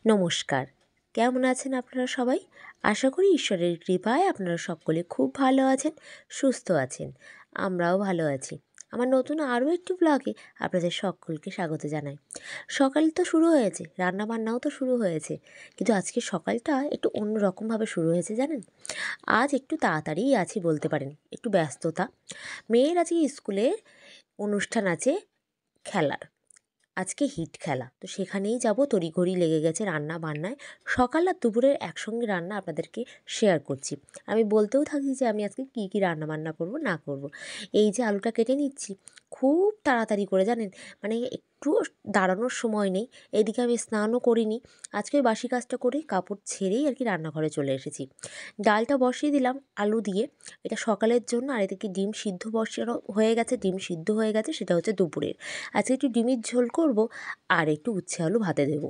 নমস্কার। কেমন আছেন আপনারা সবাই? আশা করি ঈশ্বরের কৃপায় আপনারা সকলে খুব ভালো আছেন, সুস্থ আছেন। আমরাও ভালো আছি। আমার নতুন আরও একটি ব্লগে আপনাদের সকলকে স্বাগত জানাই। সকাল তো শুরু হয়েছে, রান্নাবান্নাও তো শুরু হয়েছে, কিন্তু আজকে সকালটা একটু অন্যরকমভাবে শুরু হয়েছে জানেন। আজ একটু তাড়াতাড়িই আছি বলতে পারেন, একটু ব্যস্ততা। মেয়ের আজকে স্কুলে অনুষ্ঠান আছে খেলার, আজকে হিট খেলা, তো সেখানেই যাব। তড়িঘড়ি লেগে গেছে রান্না বান্নায়। সকাল আর দুপুরের একসঙ্গে রান্না আপনাদেরকে শেয়ার করছি। আমি বলতেও থাকি যে আমি আজকে কী কী রান্না বান্না করব না করব। এই যে আলুটা কেটে নিচ্ছি খুব তাড়াতাড়ি করে জানেন, মানে একটু দাঁড়ানোর সময় নেই। এদিকে আমি স্নানও করিনি, আজকে ওই বাসি কাজটা করে কাপড় ছেড়েই আর কি রান্নাঘরে চলে এসেছি। ডালটা বসিয়ে দিলাম আলু দিয়ে, এটা সকালের জন্য। আর এদিকে ডিম সিদ্ধ বসানো হয়ে গেছে, ডিম সিদ্ধ হয়ে গেছে, সেটা হচ্ছে দুপুরের। আজকে একটু ডিমের ঝোল করব আর একটু উচ্ছে আলু ভাতে দেবো,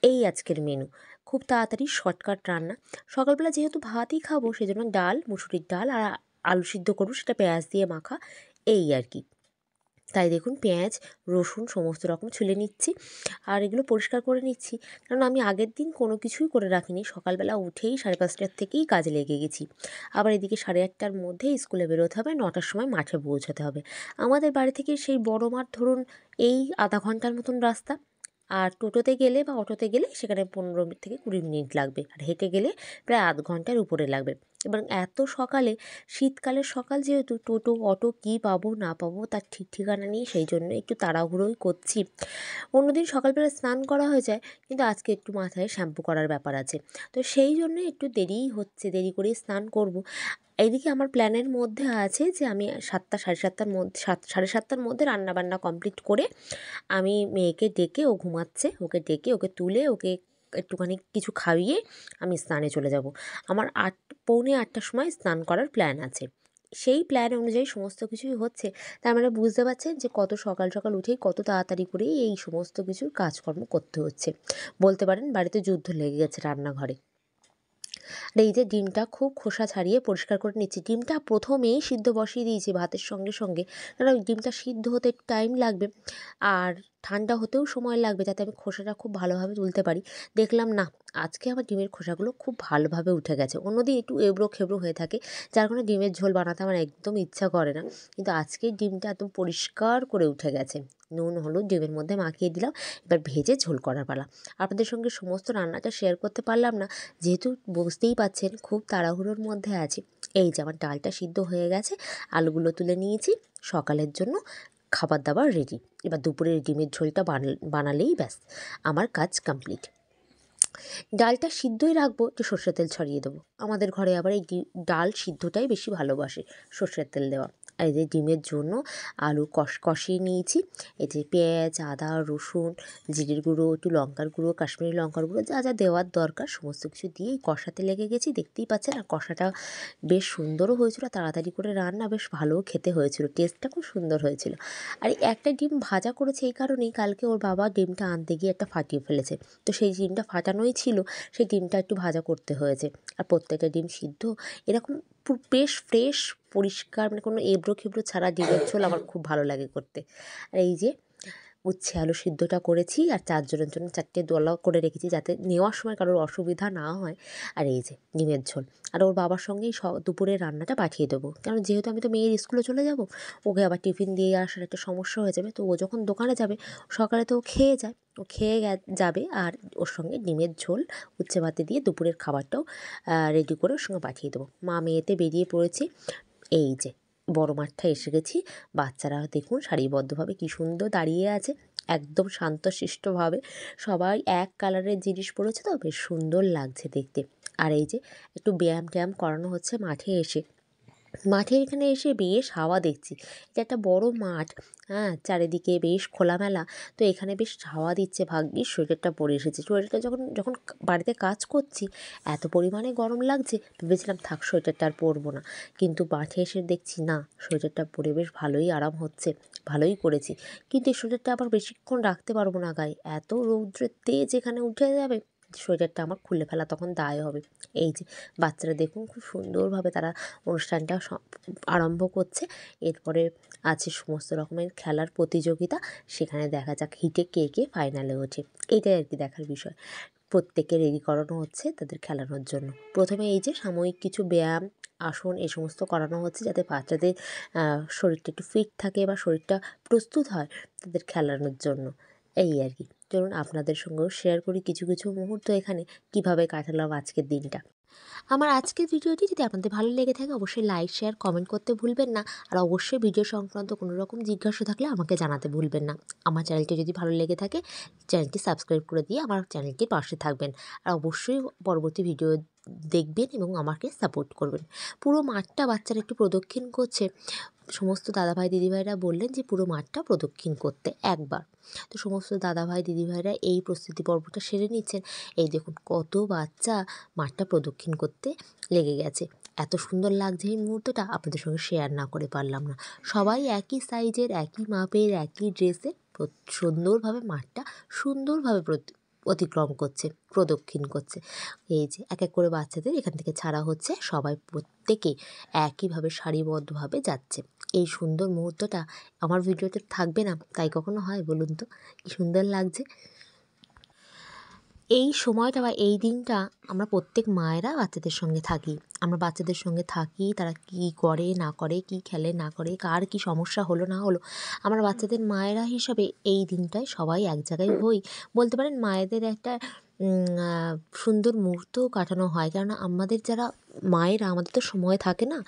এই আজকের মেনু। খুব তাড়াতাড়ি শর্টকাট রান্না। সকালবেলা যেহেতু ভাতই খাবো সেজন্য ডাল, মুসুরির ডাল আর আলু সিদ্ধ করবো, সেটা পেঁয়াজ দিয়ে মাখা, এই আর কি। তাই দেখুন পেঁয়াজ রসুন সমস্ত রকম ছুলে নিচ্ছি আর এগুলো পরিষ্কার করে নিচ্ছি, কারণ আমি আগের দিন কোনো কিছুই করে রাখিনি। সকালবেলা উঠেই 5:30টার থেকেই কাজে লেগে গেছি। আবার এদিকে 8:30টার মধ্যে স্কুলে বেরোতে হবে, 9টার সময় মাঠে পৌঁছাতে হবে। আমাদের বাড়ি থেকে সেই বড় মাঠ ধরুন এই আধা ঘন্টার মতন রাস্তা। আর টোটোতে গেলে বা অটোতে গেলে সেখানে 15 থেকে 20 মিনিট লাগবে, আর হেঁটে গেলে প্রায় আধ ঘন্টার উপরে লাগবে। এবং এত সকালে, শীতকালের সকাল যেহেতু, টোটো অটো কী পাবো না পাবো তার ঠিক ঠিকানা নেই, সেই জন্য একটু তাড়াহুড়োই করছি। অন্যদিন সকালবেলা স্নান করা হয়ে যায়, কিন্তু আজকে একটু মাথায় শ্যাম্পু করার ব্যাপার আছে, তো সেই জন্য একটু দেরিই হচ্ছে, দেরি করেই স্নান করব। এইদিকে আমার প্ল্যানের মধ্যে আছে যে আমি 7টা 7:30টার মধ্যে 7:30টার মধ্যে রান্নাবান্না কমপ্লিট করে আমি মেয়েকে ডেকে, ও ঘুমাচ্ছে, ওকে ডেকে ওকে তুলে ওকে একটুখানি কিছু খাইয়ে আমি স্নানে চলে যাব। আমার পৌনে 8টার সময় স্নান করার প্ল্যান আছে। সেই প্ল্যান অনুযায়ী সমস্ত কিছুই হচ্ছে। তার মানে বুঝতে পারছেন যে কত সকাল সকাল উঠেই কত তাড়াতাড়ি করেই এই সমস্ত কিছুর কাজকর্ম করতে হচ্ছে। বলতে পারেন বাড়িতে যুদ্ধ লেগে গেছে রান্নাঘরে। আর এই যে ডিমটা খুব খোসা ছাড়িয়ে পরিষ্কার করে নিচ্ছি। ডিমটা প্রথমেই সিদ্ধ বসিয়ে দিয়েছি ভাতের সঙ্গে সঙ্গে, কারণ ওই ডিমটা সিদ্ধ হতে একটু টাইম লাগবে আর ঠান্ডা হতেও সময় লাগবে, যাতে আমি খোসাটা খুব ভালোভাবে তুলতে পারি। দেখলাম না, আজকে আমার ডিমের খোসাগুলো খুব ভালোভাবে উঠে গেছে। অন্যদিন একটু এবড়ো খেবড়ো হয়ে থাকে, যার কারণে ডিমের ঝোল বানাতে আমার একদম ইচ্ছা করে না। কিন্তু আজকে ডিমটা একদম পরিষ্কার করে উঠে গেছে। নুন হলুদ ডিমের মধ্যে মাখিয়ে দিলাম, এবার ভেজে ঝোল করার পালা। আপনাদের সঙ্গে সমস্ত রান্নাটা শেয়ার করতে পারলাম না, যেহেতু বুঝতেই পাচ্ছেন খুব তাড়াহুড়োর মধ্যে আছি। এই যে আমার ডালটা সিদ্ধ হয়ে গেছে, আলুগুলো তুলে নিয়েছি, সকালের জন্য খাবার দাবার রেডি। এবার দুপুরের ডিমের ঝোলটা বানালেই ব্যাস আমার কাজ কমপ্লিট। ডালটা সিদ্ধই রাখবো, একটু সর্ষের তেল ছড়িয়ে দেবো। আমাদের ঘরে আবার এই ডাল সিদ্ধটাই বেশি ভালোবাসে, সর্ষের তেল দেওয়া। আর এই যে ডিমের জন্য আলু কষিয়ে নিয়েছি। এই যে পেঁয়াজ আদা রসুন জিরের গুঁড়ো একটু লঙ্কার গুঁড়ো কাশ্মীরি লঙ্কার গুঁড়ো যা যা দেওয়ার দরকার সমস্ত কিছু দিয়েই কষাতে লেগে গেছি। দেখতেই পাচ্ছেন, আর কষাটা বেশ সুন্দরও হয়েছিল, তাড়াতাড়ি করে রান্না, বেশ ভালোও খেতে হয়েছিল, টেস্টটা খুব সুন্দর হয়েছিল। আর এই একটা ডিম ভাজা করেছে এই কারণেই, কালকে ওর বাবা ডিমটা আনতে গিয়ে একটা ফাটিয়ে ফেলেছে, তো সেই ডিমটা ফাটানোই ছিল, সেই ডিমটা একটু ভাজা করতে হয়েছে। আর প্রত্যেকটা ডিম সিদ্ধ এরকম বেশ ফ্রেশ পরিষ্কার, মানে কোনো এবড়ো খেবড়ো ছাড়া ডিমের ঝোল আমার খুব ভালো লাগে করতে। আর এই যে উচ্ছে আলু সিদ্ধটা করেছি, আর 4 জনের জন্য 4টে দলা করে রেখেছি, যাতে নেওয়ার সময় কারোর অসুবিধা না হয়। আর এই যে ডিমের ঝোল, আর ওর বাবার সঙ্গেই দুপুরের রান্নাটা পাঠিয়ে দেবো, কারণ যেহেতু আমি তো মেয়ের স্কুলে চলে যাব, ওকে আবার টিফিন দিয়ে আসার একটা সমস্যা হয়ে যাবে। তো ও যখন দোকানে যাবে, সকালে তো ও খেয়ে যায়, ও খেয়ে যাবে, আর ওর সঙ্গে ডিমের ঝোল উচ্ছে ভাতে দিয়ে দুপুরের খাবারটাও রেডি করে ওর সঙ্গে পাঠিয়ে দেবো। মা মেয়েতে বেরিয়ে পড়েছি। এই যে বড় মাঠটা এসে গেছি। বাচ্চারা দেখুন সারিবদ্ধভাবে কী সুন্দর দাঁড়িয়ে আছে, একদম শান্তশিষ্টভাবে। সবাই এক কালারের জিনিস পরেছে, তো বেশ সুন্দর লাগছে দেখতে। আর এই যে একটু ব্যায়াম ট্যায়াম করানো হচ্ছে মাঠে এসে। মাঠের এখানে এসে বেশ হাওয়া দেখছি, এটা একটা বড় মাঠ, হ্যাঁ, চারিদিকে বেশ খোলামেলা, তো এখানে বেশ হাওয়া দিচ্ছে। ভাগ্যিস সোয়েটারটা পরে এসেছি। সোয়েটারটা যখন যখন বাড়িতে কাজ করছি এত পরিমাণে গরম লাগছে, ভেবেছিলাম থাক সোয়েটারটা আর পরবো না, কিন্তু মাঠে এসে দেখছি না, সোয়েটারটা পরে বেশ ভালোই আরাম হচ্ছে, ভালোই করেছি। কিন্তু এই সোয়েটারটা আবার বেশিক্ষণ রাখতে পারবো না গায়ে, এত রৌদ্রের তেজ এখানে উঠে যাবে, সোয়েটারটা আমার খুলে ফেলা তখন দায় হবে। এই যে বাচ্চারা দেখুন খুব সুন্দরভাবে তারা অনুষ্ঠানটা আরম্ভ করছে। এরপরে আছে সমস্ত রকমের খেলার প্রতিযোগিতা, সেখানে দেখা যাক হিটে কে কে ফাইনালে ওঠে। এইটাই আর কি দেখার বিষয়। প্রত্যেকে রেডি করানো হচ্ছে তাদের খেলানোর জন্য। প্রথমে এই যে সাময়িক কিছু ব্যায়াম, আসন এ সমস্ত করানো হচ্ছে যাতে বাচ্চাদের শরীরটা একটু ফিট থাকে বা শরীরটা প্রস্তুত হয় তাদের খেলানোর জন্য। এই আর কি। চলুন আপনাদের সঙ্গেও শেয়ার করি কিছু কিছু মুহূর্ত এখানে কীভাবে কাটালাম আজকের দিনটা। আমার আজকের ভিডিওটি যদি আপনাদের ভালো লেগে থাকে অবশ্যই লাইক শেয়ার কমেন্ট করতে ভুলবেন না। আর অবশ্যই ভিডিও সংক্রান্ত কোনো রকম জিজ্ঞাসা থাকলে আমাকে জানাতে ভুলবেন না। আমার চ্যানেলটি যদি ভালো লেগে থাকে চ্যানেলটি সাবস্ক্রাইব করে দিয়ে আমার চ্যানেলটির পাশে থাকবেন। আর অবশ্যই পরবর্তী ভিডিও দেখবেন এবং আমাকে সাপোর্ট করবেন। পুরো মাঠটা বাচ্চারা একটু প্রদক্ষিণ করছে। সমস্ত দাদাভাই দিদিভাইরা বললেন যে পুরো মাঠটা প্রদক্ষিণ করতে একবার। তো সমস্ত দাদাভাই দিদিভাইরা এই প্রস্তুতি পর্বটা সেরে নিচ্ছেন। এই দেখুন কত বাচ্চা মাঠটা প্রদক্ষিণ করতে লেগে গেছে। এত সুন্দর লাগছে এই মুহূর্তটা আপনাদের সঙ্গে শেয়ার না করে পারলাম না। সবাই একই সাইজের, একই মাপের, একই ড্রেসে সুন্দরভাবে মাঠটা সুন্দরভাবে অতিক্রম করছে, প্রদক্ষিণ করছে। এই যে এক এক করে বাচ্চাদের এখান থেকে ছাড়া হচ্ছে, সবাই প্রত্যেকেই একইভাবে সারিবদ্ধভাবে যাচ্ছে। এই সুন্দর মুহূর্তটা আমার ভিডিওতে থাকবে না তাই কখনো হয় বলুন তো? কী সুন্দর লাগছে। এই সময়টা বা এই দিনটা আমরা প্রত্যেক মায়েরা বাচ্চাদের সঙ্গে থাকি। আমরা বাচ্চাদের সঙ্গে থাকি, তারা কী করে না করে, কী খেলে না করে, কার কী সমস্যা হলো না হলো, আমরা বাচ্চাদের মায়েরা হিসাবে এই দিনটায় সবাই এক জায়গায় হই। বলতে পারেন মায়েদের একটা সুন্দর মুহূর্তও কাটানো হয়। কেননা আমাদের যারা মায়েরা আমাদের তো সময় থাকে না,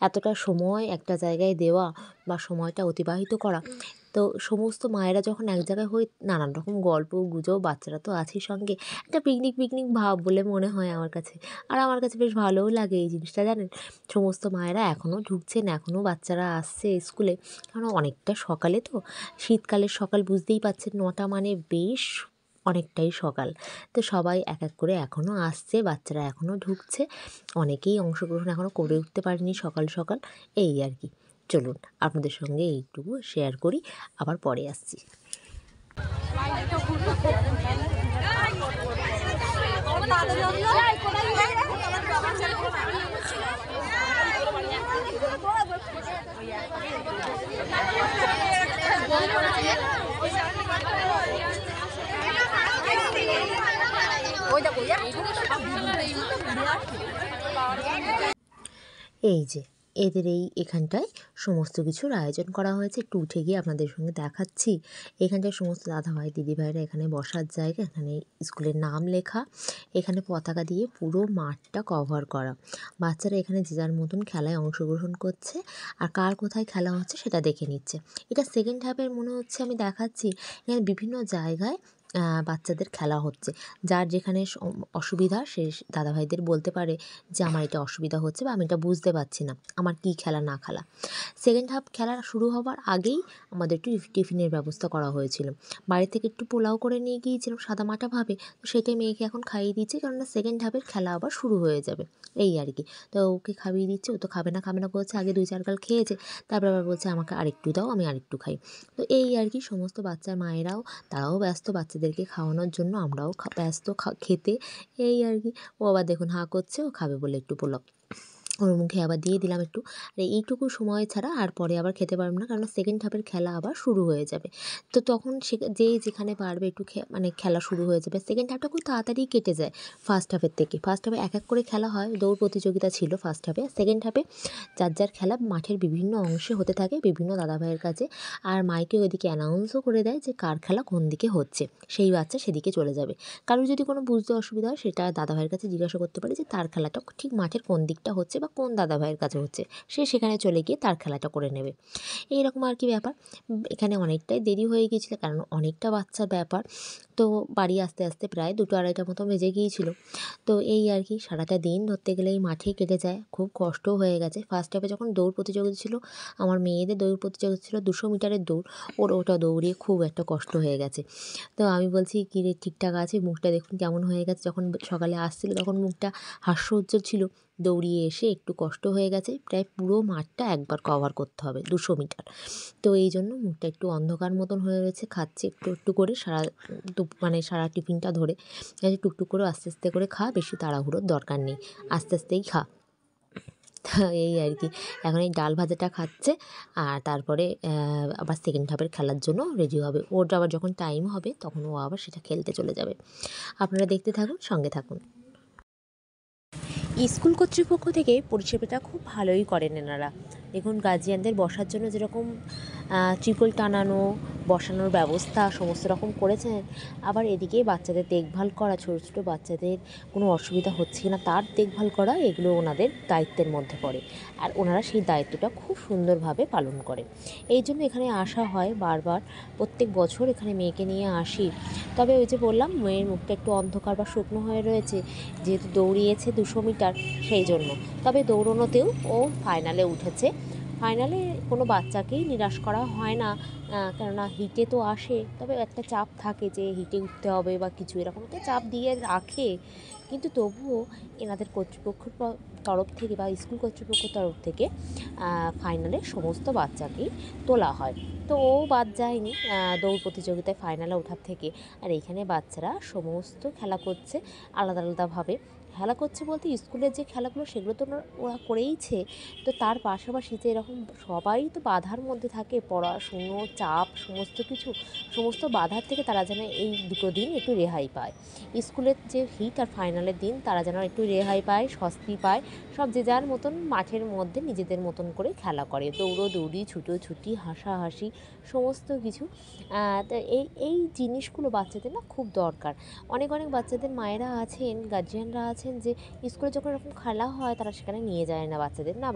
এতটা সময় একটা জায়গায় দেওয়া বা সময়টা অতিবাহিত করা। তো সমস্ত মায়েরা যখন এক জায়গায় হই নানান রকম গল্প গুজব, বাচ্চারা তো আছেই সঙ্গে, একটা পিকনিক পিকনিক ভাব বলে মনে হয় আমার কাছে। আর আমার কাছে বেশ ভালোও লাগে এই জিনিসটা জানেন। সমস্ত মায়েরা এখনও ঢুকছেন, এখনও বাচ্চারা আসছে স্কুলে। কারণ অনেকটা সকালে তো, শীতকালের সকাল বুঝতেই পারছেন, 9টা মানে বেশ অনেকটাই সকাল। তো সবাই এক এক করে এখনও আসছে, বাচ্চারা এখনও ঢুকছে, অনেকেই অংশগ্রহণ এখনও করে উঠতে পারেনি সকাল সকাল। এই আর কি। চলুন আপনাদের সঙ্গে এইটুকু শেয়ার করি, আবার পরে আসছি। এই যে এদের এখানটায় সমস্ত কিছুর আয়োজন করা হয়েছে। একটু উঠে গিয়ে আপনাদের সঙ্গে দেখাচ্ছি। এখানটায় সমস্ত দাদাভাই দিদিভাইরা এখানে বসার জায়গা, এখানে স্কুলের নাম লেখা, এখানে পতাকা দিয়ে পুরো মাঠটা কভার করা। বাচ্চারা এখানে যে যার মতন খেলায় অংশগ্রহণ করছে আর কার কোথায় খেলা হচ্ছে সেটা দেখে নিচ্ছে। এটা সেকেন্ড হাফের মনে হচ্ছে আমি দেখাচ্ছি। এখানে বিভিন্ন জায়গায় বাচ্চাদের খেলা হচ্ছে। যার যেখানে অসুবিধা সে দাদাভাইদের বলতে পারে যে আমার এটা অসুবিধা হচ্ছে বা আমি এটা বুঝতে পারছি না, আমার কী খেলা না খেলা। সেকেন্ড হাফ খেলা শুরু হবার আগেই আমাদের একটু টিফিনের ব্যবস্থা করা হয়েছিল। বাড়ি থেকে একটু পোলাও করে নিয়ে গিয়েছিলাম সাদামাটাভাবে, তো সেটাই মেয়েকে এখন খাইয়ে দিচ্ছি, কেননা সেকেন্ড হাফের খেলা আবার শুরু হয়ে যাবে। এই আর কি। তো ওকে খাইয়ে দিচ্ছে, ও তো খাবে না বলছে, আগে 2-4 গাল খেয়েছে, তারপর আবার বলছে আমাকে আরেকটু দাও, আমি আরেকটু খাই। তো এই আর কি। সমস্ত বাচ্চার মায়েরাও তারাও ব্যস্ত বাচ্চাদেরকে খাওয়ানোর জন্য, আমরাও ব্যস্ত খেতে। এই আর কি। ও আবার দেখুন হাঁ করছে, ও খাবে বলে একটু পোলাও ওর মুখে আবার দিয়ে দিলাম একটু। আর এইটুকু সময় ছাড়া আর পরে আবার খেতে পারবো না, কারণ সেকেন্ড হাফের খেলা আবার শুরু হয়ে যাবে। তো তখন যে যেখানে পারবে একটু মানে খেলা শুরু হয়ে যাবে। সেকেন্ড হাফটা খুব তাড়াতাড়ি কেটে যায় ফার্স্ট হাফের থেকে। ফার্স্ট হাফে এক এক করে খেলা হয়, দৌড় প্রতিযোগিতা ছিল ফার্স্ট হাফে। সেকেন্ড হাফে যার যার খেলা মাঠের বিভিন্ন অংশে হতে থাকে বিভিন্ন দাদাভাইয়ের কাছে। আর মাইকে ওইদিকে অ্যানাউন্সও করে দেয় যে কার খেলা কোন দিকে হচ্ছে, সেই বাচ্চা সেদিকে চলে যাবে। কারোর যদি কোনো বুঝতে অসুবিধা হয় সেটা দাদাভাইয়ের কাছে জিজ্ঞাসা করতে পারে যে তার খেলাটা ঠিক মাঠের কোন দিকটা হচ্ছে বা কোন দাদাভাইয়ের কাছে হচ্ছে, সে সেখানে চলে গিয়ে তার খেলাটা করে নেবে। এইরকম আর কি ব্যাপার। এখানে অনেকটাই দেরি হয়ে গিয়েছিলো, কারণ অনেকটা বাচ্চার ব্যাপার। তো বাড়ি আসতে আসতে প্রায় 2-2:30 মতো বেজে গিয়েছিল। তো এই আর কি। সারাটা দিন ধরতে গেলে এই মাঠেই কেটে যায়, খুব কষ্টও হয়ে গেছে। ফার্স্ট হাফে যখন দৌড় প্রতিযোগিতা ছিল, আমার মেয়েদের দৌড় প্রতিযোগিতা ছিল 200 মিটারের দৌড়, ওটা দৌড়িয়ে খুব একটা কষ্ট হয়ে গেছে। তো আমি বলছি কী রে ঠিকঠাক আছে, মুখটা দেখুন কেমন হয়ে গেছে। যখন সকালে আসছিল তখন মুখটা হাস্যোজ্জ্বল ছিল, দৌড়িয়ে এসে একটু কষ্ট হয়ে গেছে, প্রায় পুরো মাঠটা একবার কভার করতে হবে 200 মিটার। তো এই জন্য মুখটা একটু অন্ধকার মতন হয়ে রয়েছে, খাচ্ছে একটু একটু করে সারা টিফিনটা ধরে। টুকটুক করে আস্তে আস্তে করে খা, বেশি তাড়াহুড়োর দরকার নেই, আস্তে আস্তেই খা। তা এই আর কি, এখন এই ডাল ভাজাটা খাচ্ছে আর তারপরে আবার সেকেন্ড হাফের খেলার জন্য রেডি হবে। ওর আবার যখন টাইম হবে তখন ও আবার সেটা খেলতে চলে যাবে। আপনারা দেখতে থাকুন, সঙ্গে থাকুন। স্কুল কর্তৃপক্ষ থেকে পরিষেবাটা খুব ভালোই করেন এনারা। দেখুন, গার্জিয়ানদের বসার জন্য যেরকম ট্রিপল টানানো বসানোর ব্যবস্থা সমস্ত রকম করেছেন, আবার এদিকে বাচ্চাদের দেখভাল করা, ছোটো ছোটো বাচ্চাদের কোনো অসুবিধা হচ্ছে না তার দেখভাল করা, এগুলো ওনাদের দায়িত্বের মধ্যে পড়ে। আর ওনারা সেই দায়িত্বটা খুব সুন্দরভাবে পালন করে। এই জন্য এখানে আসা হয় বারবার, প্রত্যেক বছর এখানে মেয়েকে নিয়ে আসি। তবে ওই যে বললাম, মেয়ের মুখটা একটু অন্ধকার বা শুকনো হয়ে রয়েছে, যেহেতু দৌড়িয়েছে 200 মিটার সেই জন্য। তবে দৌড়নোতেও ও ফাইনালে উঠেছে। ফাইনালে কোনো বাচ্চাকেই নিরাশ করা হয় না, কেননা হিটে তো আসে, তবে একটা চাপ থাকে যে হিটে উঠতে হবে বা কিছু, এরকম একটা চাপ দিয়ে রাখে। কিন্তু তবুও এনাদের কর্তৃপক্ষের তরফ থেকে বা স্কুল কর্তৃপক্ষের তরফ থেকে ফাইনালে সমস্ত বাচ্চাকেই তোলা হয়। তো ও বাদ যায়নি দৌড় প্রতিযোগিতায় ফাইনালে ওঠার থেকে। আর এইখানে বাচ্চারা সমস্ত খেলা করছে আলাদা আলাদাভাবে। খেলা করছে বলতে স্কুলের যে খেলাগুলো সেগুলো তো ওরা করেইছে, তো তার পাশাপাশি যে এরকম সবাই তো বাধার মধ্যে থাকে, পড়াশুনো চাপ সমস্ত বাধার থেকে তারা যেন এই দুটো দিন একটু রেহাই পায়। স্কুলের যে হিট আর ফাইনালের দিন তারা যেন একটু রেহাই পায়, স্বস্তি পায়। সব যে যার মতন মাঠের মধ্যে নিজেদের মতন করে খেলা করে, দৌড়োদৌড়ি ছুটোছুটি হাসাহাসি সমস্ত কিছু। তো এই জিনিসগুলো বাচ্চাদের না খুব দরকার। অনেক বাচ্চাদের মায়েরা আছেন, গার্জিয়ানরা আছেন যে স্কুলে যখন এরকম খেলা হয় তারা সেখানে নিয়ে যায় না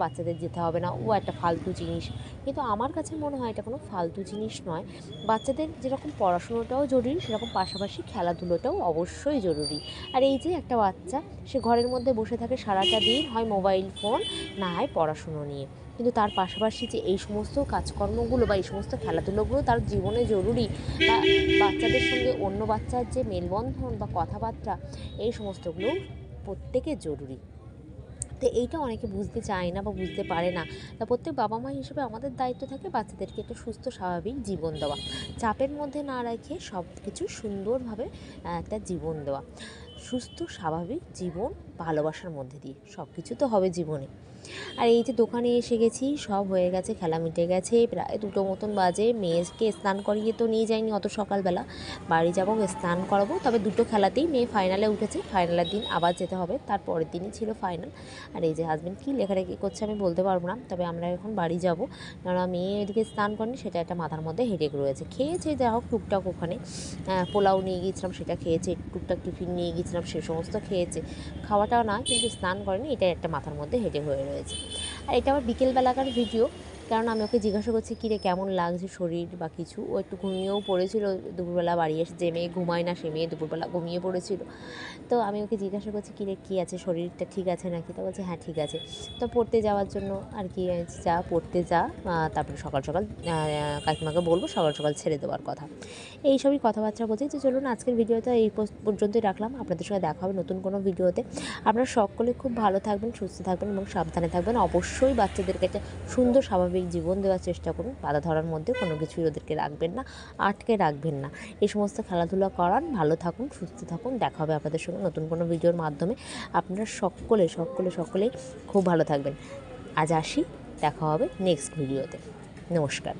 বাচ্চাদের যেতে হবে না, ও একটা ফালতু জিনিস। কিন্তু আমার কাছে মনে হয় এটা কোনো ফালতু জিনিস নয়। বাচ্চাদের যেরকম পড়াশুনোটাও জরুরি, সেরকম পাশাপাশি খেলাধুলোটাও অবশ্যই জরুরি। আর এই যে একটা বাচ্চা, সে ঘরের মধ্যে বসে থাকে সারাটা দিন, হয় মোবাইল ফোন, না হয় পড়াশুনো নিয়ে, কিন্তু তার পাশাপাশি যে এই সমস্ত কাজকর্মগুলো বা এই সমস্ত খেলাধুলোগুলো তার জীবনে জরুরি, বা বাচ্চাদের সঙ্গে অন্য বাচ্চার যে মেলবন্ধন বা কথাবার্তা, এই সমস্তগুলো প্রত্যেকের জরুরি। তো এইটা অনেকে বুঝতে চায় না বা বুঝতে পারে না। তা প্রত্যেক বাবা মা হিসেবে আমাদের দায়িত্ব থাকে বাচ্চাদেরকে একটা সুস্থ স্বাভাবিক জীবন দেওয়া, চাপের মধ্যে না রেখে সব কিছু সুন্দরভাবে একটা জীবন দেওয়া। সুস্থ স্বাভাবিক জীবন ভালোবাসার মধ্যে দিয়ে সব কিছু তো হবে জীবনে। আর এই যে দোকানে এসে গেছি, সব হয়ে গেছে, খেলা মিটে গেছে, প্রায় 2টো মতন বাজে। মেয়েকে স্নান করিয়ে তো নিয়ে যাইনি অত সকালবেলা, বাড়ি যাবো, স্নান করাবো। তবে 2টো খেলাতেই মেয়ে ফাইনালে উঠেছে, ফাইনালের দিন আবার যেতে হবে, তার পরের দিনই ছিল ফাইনাল। আর এই যে হাজব্যান্ড কী লেখালেখি করছে আমি বলতে পারবো না, তবে আমরা এখন বাড়ি যাবো, কেননা মেয়ে এদিকে স্নান করেনি, সেটা একটা মাথার মধ্যে হেডেক রয়েছে। খেয়েছে যা হোক টুকটাক, ওখানে পোলাও নিয়ে গিয়েছিলাম সেটা খেয়েছে, টুকটাক টিফিন নিয়ে গিয়েছিলাম সে সমস্ত খেয়েছে, খাওয়াটাও না, কিন্তু স্নান করেনি, এটা একটা মাথার মধ্যে হেডেক হয়ে রয়েছে। আর এটা আমার বিকেলবেলাকার ভিডিও, কারণ আমি ওকে জিজ্ঞাসা করছি কী রে কেমন লাগছে শরীর বা কিছু। ও একটু ঘুমিয়েও পড়েছিল দুপুরবেলা, বাড়ি এসে যে মেয়ে ঘুমায় না সে মেয়ে দুপুরবেলা ঘুমিয়ে পড়েছিল। তো আমি ওকে জিজ্ঞাসা করছি কী রে কী আছে, শরীরটা ঠিক আছে নাকি? তো বলছে হ্যাঁ ঠিক আছে। তো পড়তে যাওয়ার জন্য আর কি, যা পড়তে যা, তারপরে সকাল সকাল কাকিমাকে বলবো সকাল সকাল ছেড়ে দেওয়ার কথা। এইসবই কথাবার্তা বলছি। যে চলুন আজকের ভিডিওটা এই পর্যন্তই রাখলাম, আপনাদের সঙ্গে দেখা হবে নতুন কোনো ভিডিওতে। আপনারা সকলে খুব ভালো থাকবেন, সুস্থ থাকবেন এবং সাবধানে থাকবেন। অবশ্যই বাচ্চাদেরকে একটা সুন্দর স্বাভাবিক জীবন দেওয়ার চেষ্টা করুন, বাধা ধরার মধ্যে কোনো কিছুই ওদেরকে রাখবেন না, আটকে রাখবেন না। এই সমস্ত খেলাধুলা করান, ভালো থাকুন, সুস্থ থাকুন। দেখা হবে আপনাদের সঙ্গে নতুন কোনো ভিডিওর মাধ্যমে। আপনারা সকলেই খুব ভালো থাকবেন। আজ আসি, দেখা হবে নেক্সট ভিডিওতে। নমস্কার।